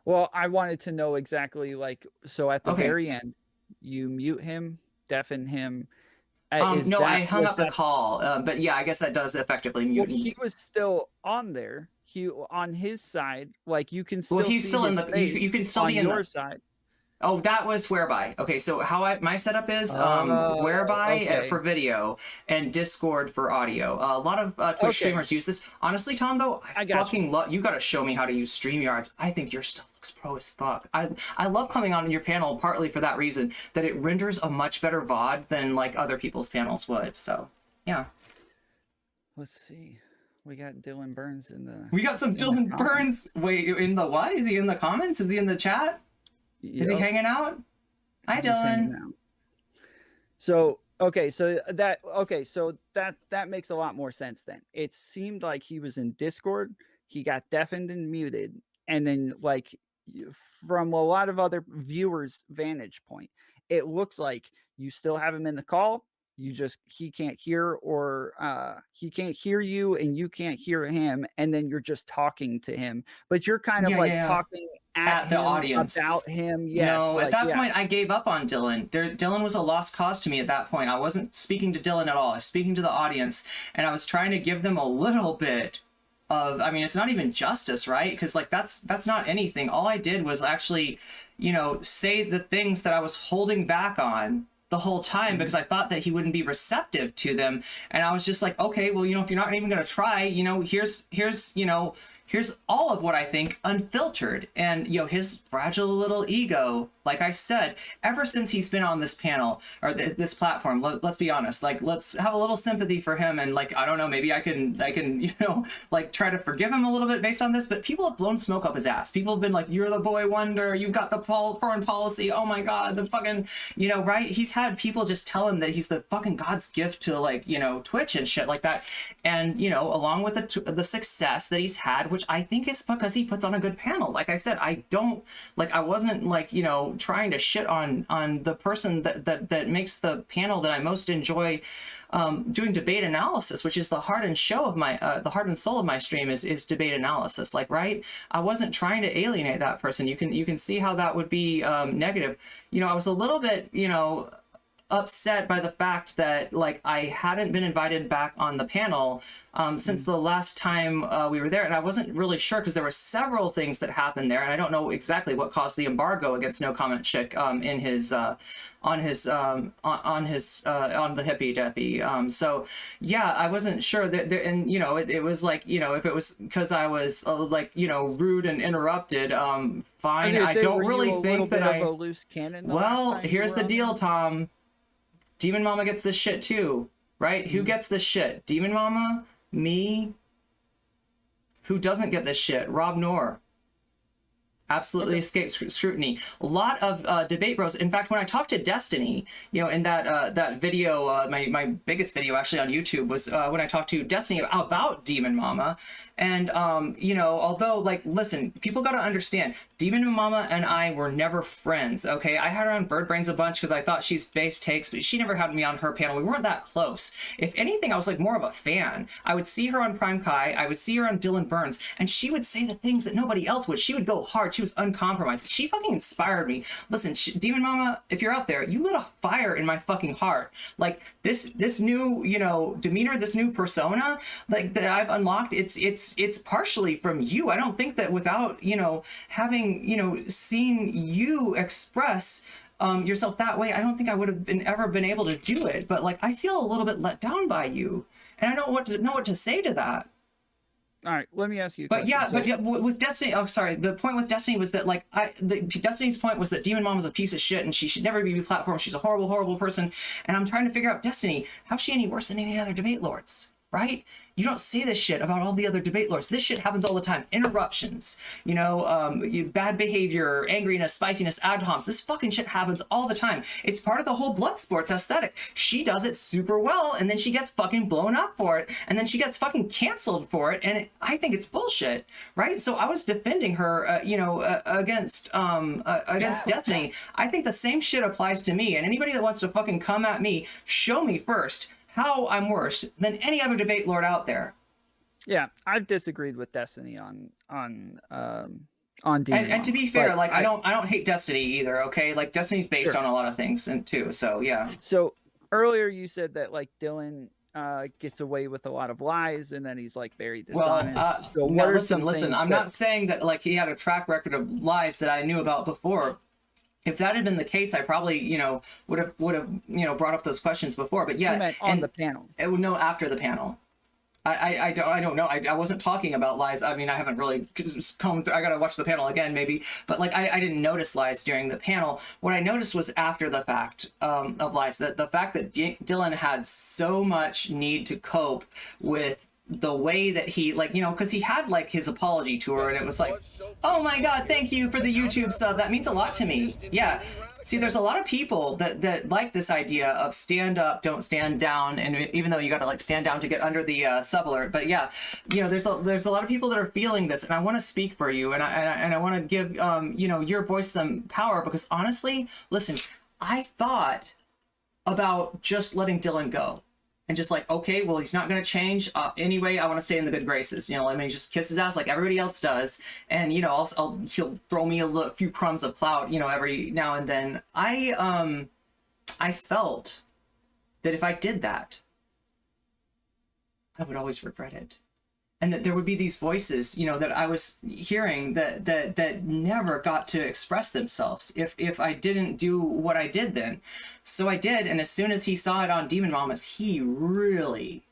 Well, I wanted to know exactly, like, so at the very end, you mute him, deafen him. No, I hung up the call, but yeah, I guess that does effectively mute. Well, he was still on there. He on his side, like you can still. Well, he's still in the. You can still be in your side. Oh, that was whereby. Okay, so how my setup is whereby for video and Discord for audio. A lot of Twitch streamers use this. Honestly, Tom, though, I fucking love. You got to show me how to use StreamYards. I think your stuff looks pro as fuck. I love coming on your panel partly for that reason, that it renders a much better VOD than like other people's panels would. So yeah. Let's see. We got Dylan Burns in the. We got some Dylan Burns. Wait, in the what? Is he in the comments? Is he in the chat? Yep. Is he hanging out? Hi, Dylan. So that makes a lot more sense then. It seemed like he was in Discord, he got deafened and muted, and then like from a lot of other viewers' vantage point, it looks like you still have him in the call. He can't hear, or he can't hear you and you can't hear him, and then you're just talking to him, but you're kind of talking at the audience about him. Yes, no, like, at that point I gave up on Dylan. Dylan was a lost cause to me at that point. I wasn't speaking to Dylan at all. I was speaking to the audience, and I was trying to give them a little bit of, I mean, it's not even justice, right? Because like that's not anything. All I did was actually, you know, say the things that I was holding back on the whole time because I thought that he wouldn't be receptive to them. And I was just like, okay, well, you know, if you're not even going to try, you know, here's all of what I think unfiltered. And, you know, his fragile little ego, like I said, ever since he's been on this panel or this platform, let's be honest, like, let's have a little sympathy for him. And like, I don't know, maybe I can, you know, like try to forgive him a little bit based on this, but people have blown smoke up his ass. People have been like, you're the boy wonder, you've got the foreign policy. Oh my God, the fucking, you know, right. He's had people just tell him that he's the fucking God's gift to like, you know, Twitch and shit like that. And, you know, along with the success that he's had, which I think is because he puts on a good panel. Like I said, I wasn't like, you know, trying to shit on the person that makes the panel that I most enjoy doing debate analysis, which is the heart and soul of my stream is debate analysis. Like, right, I wasn't trying to alienate that person. You can see how that would be negative. You know, I was a little bit, you know, upset by the fact that like I hadn't been invited back on the panel since the last time we were there, and I wasn't really sure because there were several things that happened there, and I don't know exactly what caused the embargo against nocommentchick in his on the Hippy Dippy. So yeah, I wasn't sure that there, and you know, it was like, you know, if it was because I was like, you know, rude and interrupted, fine. I don't really think that I. Well, here's the deal, Tom. Demon Mama gets this shit too, right? Who gets this shit? Demon Mama? Me? Who doesn't get this shit? Rob Noor. Absolutely escaped scrutiny. A lot of debate bros. In fact, when I talked to Destiny, you know, in that video, my biggest video actually on YouTube was when I talked to Destiny about Demon Mama. And, you know, although, like, listen, people got to understand, Demon Mama and I were never friends, okay? I had her on Bird Brains a bunch because I thought she's base takes, but she never had me on her panel. We weren't that close. If anything, I was, like, more of a fan. I would see her on Prime Kai. I would see her on Dylan Burns, and she would say the things that nobody else would. She would go hard. she was uncompromised. She fucking inspired me. Listen, Demon Mama, if you're out there, you lit a fire in my fucking heart. Like this new, you know, demeanor, this new persona, like that I've unlocked, it's partially from you. I don't think that without, you know, having, you know, seen you express yourself that way, I don't think I would have ever been able to do it. But like, I feel a little bit let down by you, and I don't know what to say to that. All right, let me ask you a but question. But yeah, with Destiny, oh sorry, the point with Destiny was that like Destiny's point was that Demon Mom was a piece of shit and she should never be platformed. She's a horrible person, and I'm trying to figure out, Destiny, how's she any worse than any other debate lords, right? You don't say this shit about all the other debate lords. This shit happens all the time. Interruptions, you know, bad behavior, angriness, spiciness, ad homs. This fucking shit happens all the time. It's part of the whole blood sports aesthetic. She does it super well, and then she gets fucking blown up for it, and then she gets fucking canceled for it, and I think it's bullshit, right? So I was defending her, you know, against Destiny. I think the same shit applies to me, and anybody that wants to fucking come at me, show me first how I'm worse than any other debate lord out there. Yeah, I've disagreed with Destiny on Demon and to be fair, like I don't hate Destiny either, okay? Like Destiny's based Sure. on a lot of things and too, so yeah. So earlier you said that like Dylan gets away with a lot of lies, and then he's like very dishonest. So what are some listen, things I'm not saying that like he had a track record of lies that I knew about before. If that had been the case, I probably, you know, would have, you know, brought up those questions before. But yeah, I meant on the panel. It would know after the panel. I don't know. I wasn't talking about lies. I mean, I haven't really combed through. I gotta watch the panel again, maybe. But like, I didn't notice lies during the panel. What I noticed was after the fact of lies. That the fact that Dylan had so much need to cope with the way that he, like, you know, because he had like his apology tour, and it was like, oh my god, thank you for the YouTube sub, that means a lot to me. Yeah, see, there's a lot of people that like this idea of stand up, don't stand down, and even though you got to like stand down to get under the sub alert, but yeah, you know, there's a lot of people that are feeling this, and I want to speak for you, and I want to give you know, your voice some power, because honestly, listen, I thought about just letting Dylan go. And just like, okay, well, he's not going to change. Anyway, I want to stay in the good graces. You know, let me just kiss his ass like everybody else does. And, you know, he'll throw me a few crumbs of clout, you know, every now and then. I felt that if I did that, I would always regret it. And that there would be these voices, you know, that I was hearing that never got to express themselves if I didn't do what I did then. So I did, and as soon as he saw it on Demon Mamas, he really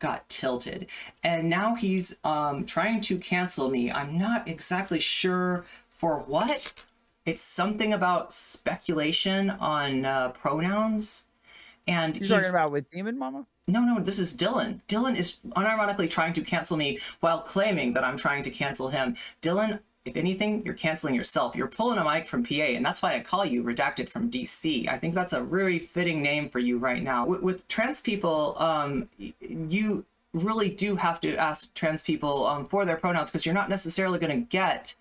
got tilted. And now he's trying to cancel me. I'm not exactly sure for what. It's something about speculation on pronouns. And You're talking about with Demon Mama? No, this is Dylan. Dylan is unironically trying to cancel me while claiming that I'm trying to cancel him. Dylan, if anything, you're canceling yourself. You're pulling a mic from PA, and that's why I call you Redacted from DC. I think that's a really fitting name for you right now. With trans people, you really do have to ask trans people for their pronouns, because you're not necessarily going to get,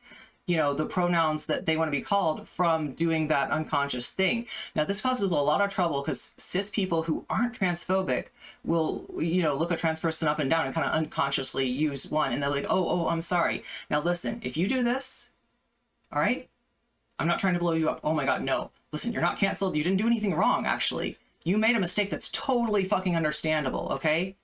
you know, the pronouns that they want to be called from doing that unconscious thing. Now, this causes a lot of trouble because cis people who aren't transphobic will, you know, look a trans person up and down and kind of unconsciously use one, and they're like, oh, I'm sorry. Now, listen, if you do this, all right, I'm not trying to blow you up. Oh my God, no. Listen, you're not canceled. You didn't do anything wrong, actually. You made a mistake that's totally fucking understandable, okay?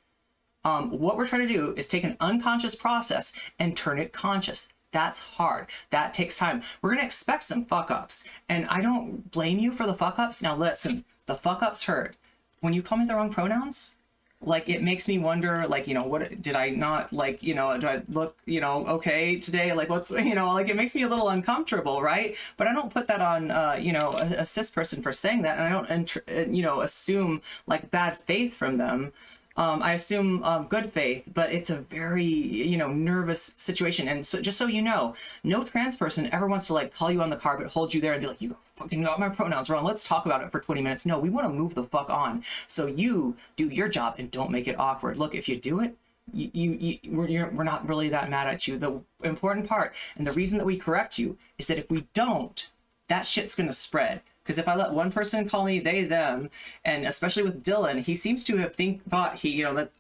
What we're trying to do is take an unconscious process and turn it conscious. That's hard. That takes time. We're going to expect some fuck-ups. And I don't blame you for the fuck-ups. Now listen, the fuck-ups hurt. When you call me the wrong pronouns, like, it makes me wonder, like, you know, what did I not, like, you know, do I look, you know, okay today? Like, what's, you know, like, it makes me a little uncomfortable, right? But I don't put that on, you know, a cis person for saying that. And I don't, you know, assume, like, bad faith from them. I assume good faith, but it's a very, you know, nervous situation. And so, just so you know, no trans person ever wants to like call you on the carpet, hold you there, and be like, you fucking got my pronouns wrong. Let's talk about it for 20 minutes. No, we want to move the fuck on. So you do your job and don't make it awkward. Look, if you do it, we're not really that mad at you. The important part, and the reason that we correct you, is that if we don't, that shit's gonna spread. Because if I let one person call me they them, and especially with Dylan, he seems to have thought he, you know, that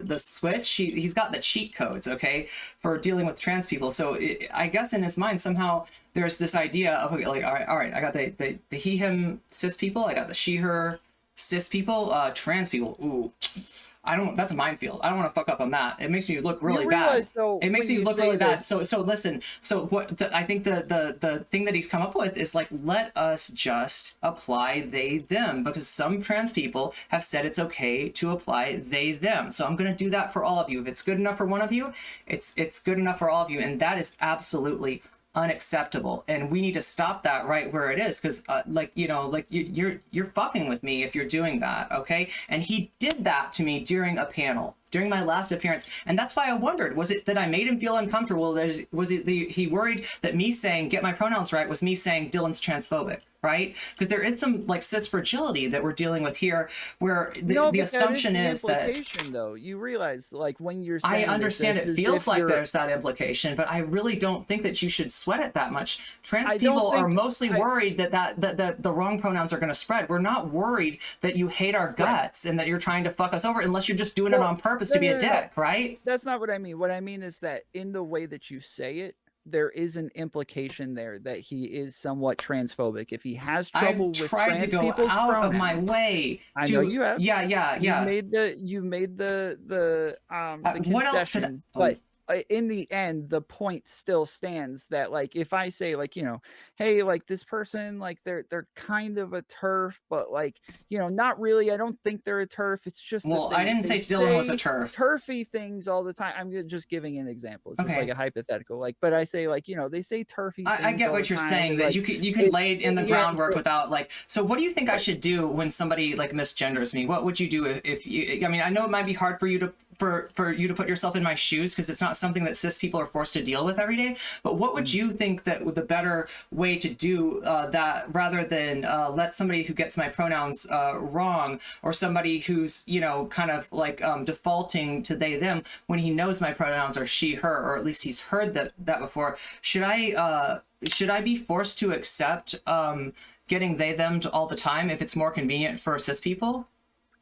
the switch, he's got the cheat codes, okay, for dealing with trans people. So I guess in his mind somehow there's this idea of, okay, like, all right, I got the he him cis people, I got the she her cis people, trans people, ooh, I don't, that's a minefield. I don't want to fuck up on that. It makes me look really bad. Though, it makes me look really bad. So listen, so what I think the thing that he's come up with is like, let us just apply they them, because some trans people have said it's okay to apply they them. So I'm going to do that for all of you. If it's good enough for one of you, it's good enough for all of you, and that is absolutely unacceptable, and we need to stop that right where it is, because like, you know, like you're fucking with me if you're doing that, okay? And he did that to me during a panel during my last appearance, and that's why I wondered, was it that I made him feel uncomfortable? Was it he worried that me saying get my pronouns right was me saying Dylan's transphobic, right? Because there is some like cis fragility that we're dealing with here, where the assumption is that, though, you realize, like, when you're I saying understand it feels like there's that implication, but I really don't think that you should sweat it that much. Trans people are mostly worried that the wrong pronouns are going to spread. We're not worried that you hate our guts and that you're trying to fuck us over, unless you're just doing it on purpose to be a dick, right? That's not what I mean. What I mean is that in the way that you say it, there is an implication there that he is somewhat transphobic. If he has trouble with trans people's out pronouns, of my way. I know you have. Yeah. You made the concession, what else could I, but in the end, the point still stands that, like, if I say, like, you know, hey, like, this person, like, they're kind of a turf, but, like, you know, not really. I don't think they're a turf. It's just, well, I didn't say Dylan was a turf. Turfy things all the time. I'm just giving an example, just like a hypothetical. Like, but I say, like, you know, they say turfy. I get what you're saying, that like, you can lay in the groundwork without, like. So what do you think I should do when somebody like misgenders me? What would you do if you? I mean, I know it might be hard for you to put yourself in my shoes, because it's not something that cis people are forced to deal with every day. But what would you think that the better way to do that, rather than let somebody who gets my pronouns wrong, or somebody who's, you know, kind of like defaulting to they them when he knows my pronouns are she her, or at least he's heard that before? Should I be forced to accept getting they them all the time if it's more convenient for cis people?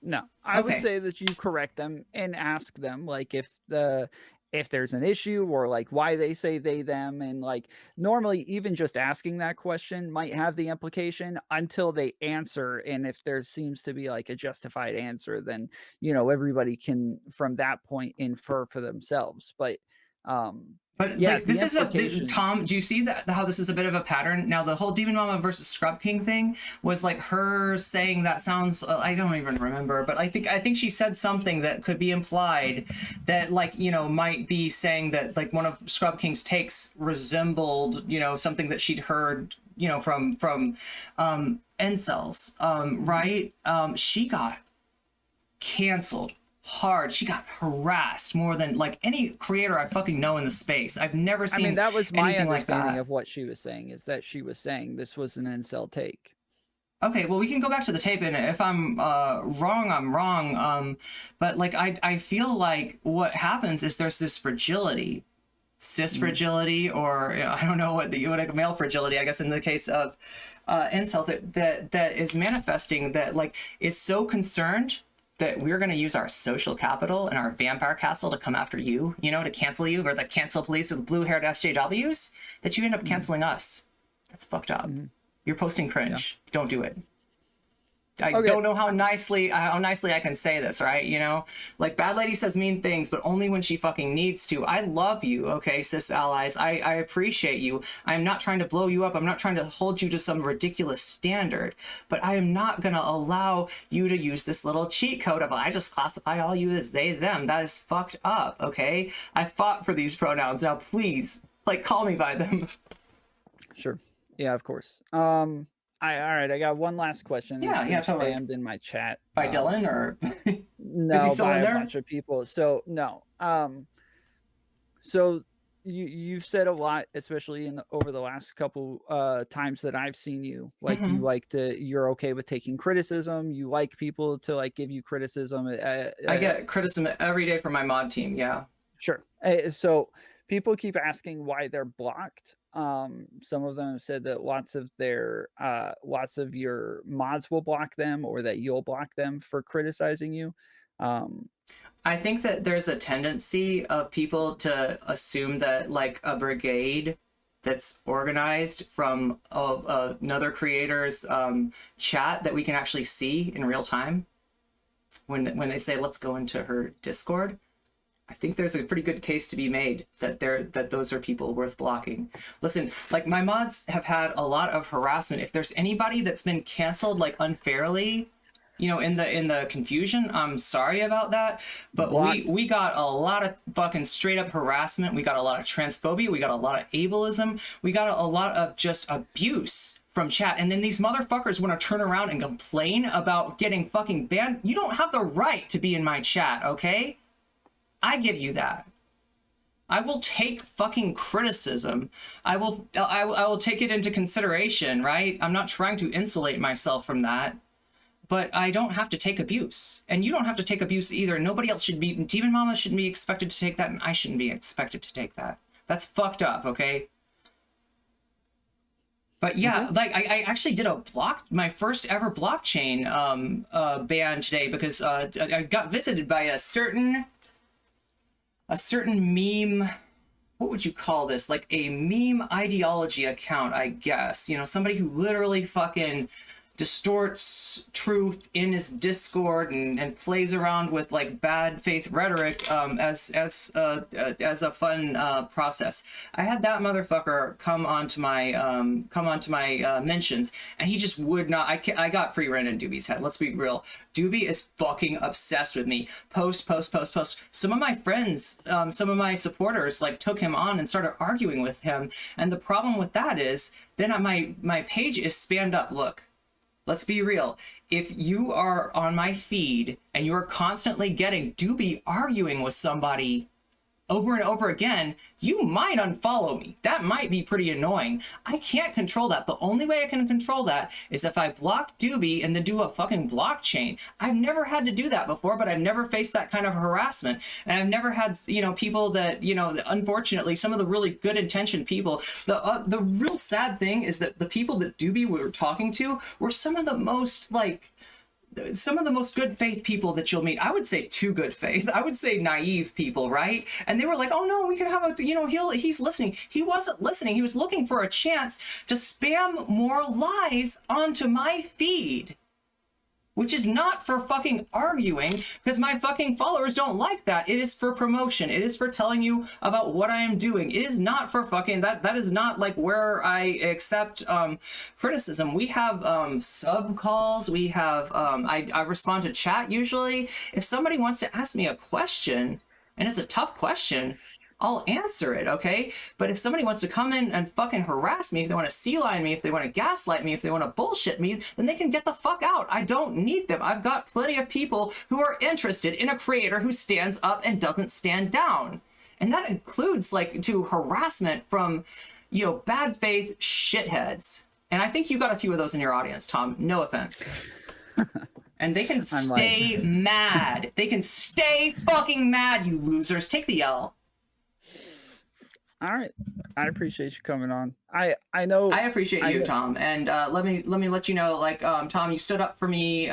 No, I would say that you correct them and ask them, like, if there's an issue, or like why they say they them, and like, normally even just asking that question might have the implication until they answer, and if there seems to be like a justified answer, then, you know, everybody can from that point infer for themselves. But yeah, like, this is Tom, do you see that how this is a bit of a pattern? Now, the whole Demon Mama versus Scrub King thing was like her saying that sounds, I don't even remember, but I think she said something that could be implied that, like, you know, might be saying that like one of Scrub King's takes resembled, you know, something that she'd heard, you know, from incels, right? She got canceled hard. She got harassed more than like any creator I fucking know in the space. I've never seen. I mean, that was my understanding like of what she was saying, is that she was saying this was an incel take. Okay, well, we can go back to the tape, and if I'm wrong, I'm wrong. But like, I feel like what happens is there's this fragility, cis fragility, or, you know, I don't know what like male fragility, I guess, in the case of incels, that is manifesting, that like is so concerned that we're going to use our social capital and our vampire castle to come after you, you know, to cancel you, or the cancel police with blue-haired SJWs, that you end up canceling us. That's fucked up. You're posting cringe. Yeah. Don't do it. I don't know how nicely I can say this, right? You know, like, Bad Lady says mean things, but only when she fucking needs to. I love you, okay, cis allies. I appreciate you. I'm not trying to blow you up. I'm not trying to hold you to some ridiculous standard, but I am not going to allow you to use this little cheat code of, I just classify all you as they, them. That is fucked up, okay? I fought for these pronouns. Now, please, like, call me by them. Sure. Yeah, of course. All right, I got one last question. Yeah, totally. Spammed in my chat by Dylan, or no, is he still by in there? A bunch of people. So no. So you've said a lot, especially over the last couple times that I've seen you. Like, you're okay with taking criticism. You like people to like give you criticism. I get criticism every day from my mod team. Yeah. Sure. So people keep asking why they're blocked. Some of them have said that lots of your mods will block them, or that you'll block them for criticizing you. I think that there's a tendency of people to assume that like a brigade that's organized from another creator's chat that we can actually see in real time when they say let's go into her Discord. I think there's a pretty good case to be made that those are people worth blocking. Listen, like my mods have had a lot of harassment. If there's anybody that's been canceled like unfairly, you know, in the confusion, I'm sorry about that. But we got a lot of fucking straight up harassment. We got a lot of transphobia. We got a lot of ableism. We got a lot of just abuse from chat. And then these motherfuckers want to turn around and complain about getting fucking banned. You don't have the right to be in my chat, okay? I give you that. I will take fucking criticism. I will take it into consideration, right? I'm not trying to insulate myself from that. But I don't have to take abuse. And you don't have to take abuse either. Nobody else should be, Demon Mama shouldn't be expected to take that, and I shouldn't be expected to take that. That's fucked up, okay? But yeah, like I actually did my first ever blockchain ban today because I got visited by a certain meme. What would you call this? Like a meme ideology account, I guess. You know, somebody who literally fucking distorts truth in his Discord and plays around with like bad faith rhetoric as a fun process. I had that motherfucker come onto my mentions, and he just would not. I got free rent in Doobie's head. Let's be real. Doobie is fucking obsessed with me. Post. Some of my friends, some of my supporters, like took him on and started arguing with him. And the problem with that is then my page is spammed up. Look. Let's be real. If you are on my feed and you're constantly getting Doobie arguing with somebody over and over again, you might unfollow me. That might be pretty annoying. I can't control that. The only way I can control that is if I block Doobie and then do a fucking blockchain. I've never had to do that before, but I've never faced that kind of harassment. And I've never had, you know, people that, you know, unfortunately, some of the really good intentioned people, the real sad thing is that the people that Doobie were talking to were some of the most good faith people that you'll meet. I would say too good faith. I would say naive people, right? And they were like, oh no, we can have a, you know, he's listening. He wasn't listening. He was looking for a chance to spam more lies onto my feed. Which is not for fucking arguing, because my fucking followers don't like that. It is for promotion. It is for telling you about what I am doing. It is not for fucking, that is not like where I accept criticism. We have sub calls. We have, I respond to chat usually. If somebody wants to ask me a question, and it's a tough question, I'll answer it, okay? But if somebody wants to come in and fucking harass me, if they want to sea line me, if they want to gaslight me, if they want to bullshit me, then they can get the fuck out. I don't need them. I've got plenty of people who are interested in a creator who stands up and doesn't stand down. And that includes like to harassment from, you know, bad faith shitheads. And I think you got a few of those in your audience, Tom. No offense. And they can stay mad. They can stay fucking mad, you losers. Take the L. All right, I appreciate you coming on. I know I appreciate you, Tom, and let me let you know, like, Tom, you stood up for me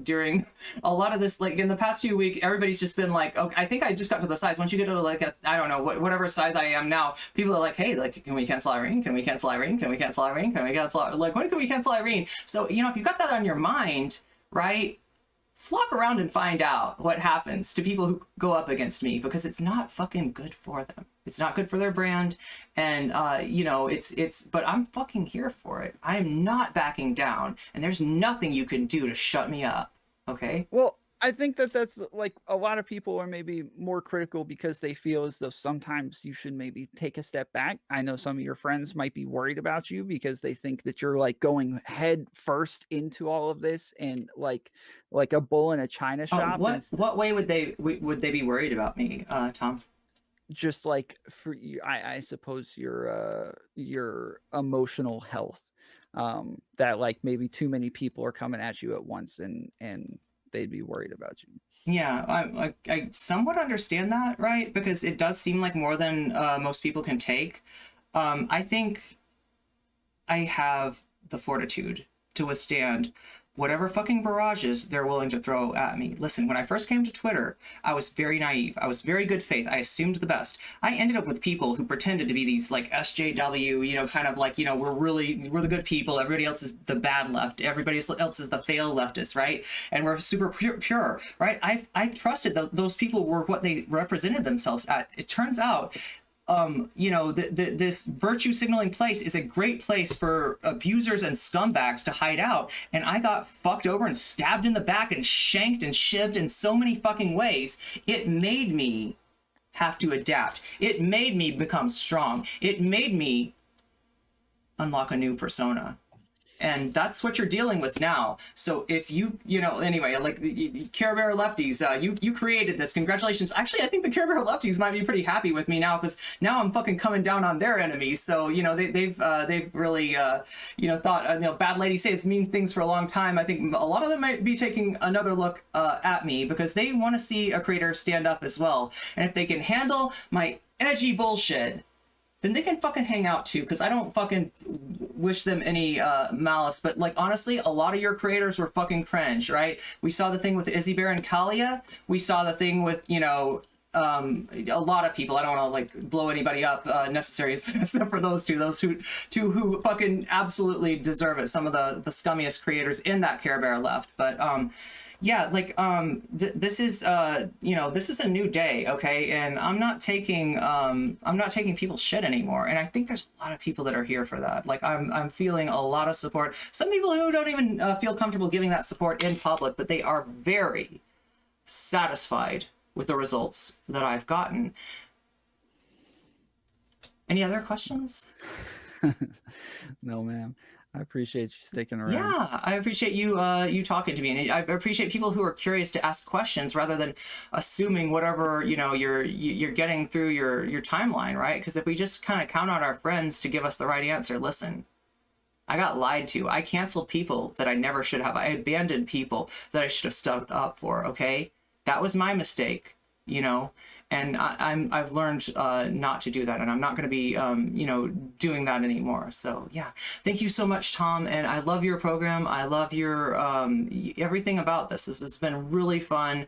during a lot of this. Like in the past few weeks, everybody's just been like, okay, I think I just got to the size. Once you get to like I don't know whatever size I am now, people are like, hey, like, can we cancel Irene? Can we cancel Irene? Can we cancel Irene? Can we cancel? Like, when can we cancel Irene? So you know, if you've got that on your mind, right? Flock around and find out what happens to people who go up against me, because it's not fucking good for them. It's not good for their brand. And, you know, but I'm fucking here for it. I am not backing down, and there's nothing you can do to shut me up. Okay? Well, I think that's like a lot of people are maybe more critical because they feel as though sometimes you should maybe take a step back. I know some of your friends might be worried about you because they think that you're like going head first into all of this and like a bull in a china shop. What way would they be worried about me, Tom? Just like for you, I suppose your emotional health, that like maybe too many people are coming at you at once and they'd be worried about you. Yeah, I somewhat understand that, right? Because it does seem like more than most people can take. I think I have the fortitude to withstand whatever fucking barrages they're willing to throw at me. Listen, when I first came to Twitter, I was very naive. I was very good faith. I assumed the best. I ended up with people who pretended to be these like SJW, you know, kind of like, you know, we're the good people. Everybody else is the bad left. Everybody else is the failed leftist, right? And we're super pure, right? I trusted those people were what they represented themselves at. It turns out you know, this virtue signaling place is a great place for abusers and scumbags to hide out. And I got fucked over and stabbed in the back and shanked and shivved in so many fucking ways. It made me have to adapt. It made me become strong. It made me unlock a new persona. And that's what you're dealing with now. So if you know, anyway, like the Care Bear Lefties, you created this. Congratulations. Actually, I think the Care Bear Lefties might be pretty happy with me now, because now I'm fucking coming down on their enemies. So, you know, they've really, you know, thought, you know, bad lady says mean things for a long time. I think a lot of them might be taking another look at me, because they want to see a creator stand up as well. And if they can handle my edgy bullshit, then they can fucking hang out too, because I don't fucking wish them any malice. But like, honestly, a lot of your creators were fucking cringe, right? We saw the thing with Izzy Bear and Kalia. We saw the thing with, you know, a lot of people. I don't want to like blow anybody up necessarily, except for those two who fucking absolutely deserve it. Some of the scummiest creators in that Care Bear left. But yeah, like this is you know, this is a new day, okay? And I'm not taking people's shit anymore. And I think there's a lot of people that are here for that. Like I'm feeling a lot of support. Some people who don't even feel comfortable giving that support in public, but they are very satisfied with the results that I've gotten. Any other questions? No, ma'am. I appreciate you sticking around. Yeah, I appreciate you you talking to me, and I appreciate people who are curious to ask questions rather than assuming whatever, you know, you're getting through your timeline, right? Because if we just kind of count on our friends to give us the right answer, listen, I got lied to. I canceled people that I never should have. I abandoned people that I should have stuck up for. Okay, that was my mistake, you know. And I've learned not to do that, and I'm not going to be, you know, doing that anymore. So yeah, thank you so much, Tom. And I love your program. I love your everything about this. This has been really fun.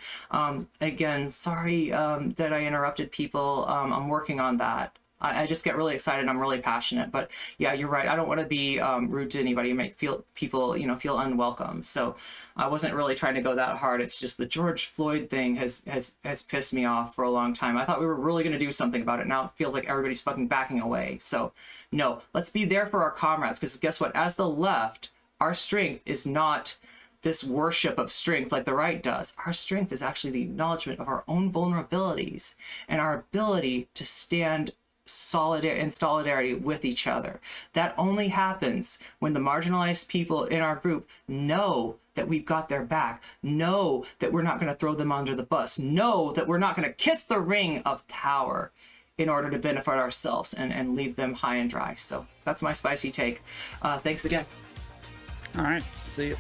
Again, sorry that I interrupted people. I'm working on that. I just get really excited. I'm really passionate. But yeah, you're right. I don't want to be rude to anybody, make people, you know, feel unwelcome. So I wasn't really trying to go that hard. It's just the George Floyd thing has pissed me off for a long time. I thought we were really going to do something about it. Now it feels like everybody's fucking backing away. So no, let's be there for our comrades, because guess what? As the left, our strength is not this worship of strength like the right does. Our strength is actually the acknowledgement of our own vulnerabilities and our ability to stand in solidarity with each other. That only happens when the marginalized people in our group know that we've got their back, know that we're not going to throw them under the bus, know that we're not going to kiss the ring of power in order to benefit ourselves and leave them high and dry. So that's my spicy take. Thanks again. All right, see you.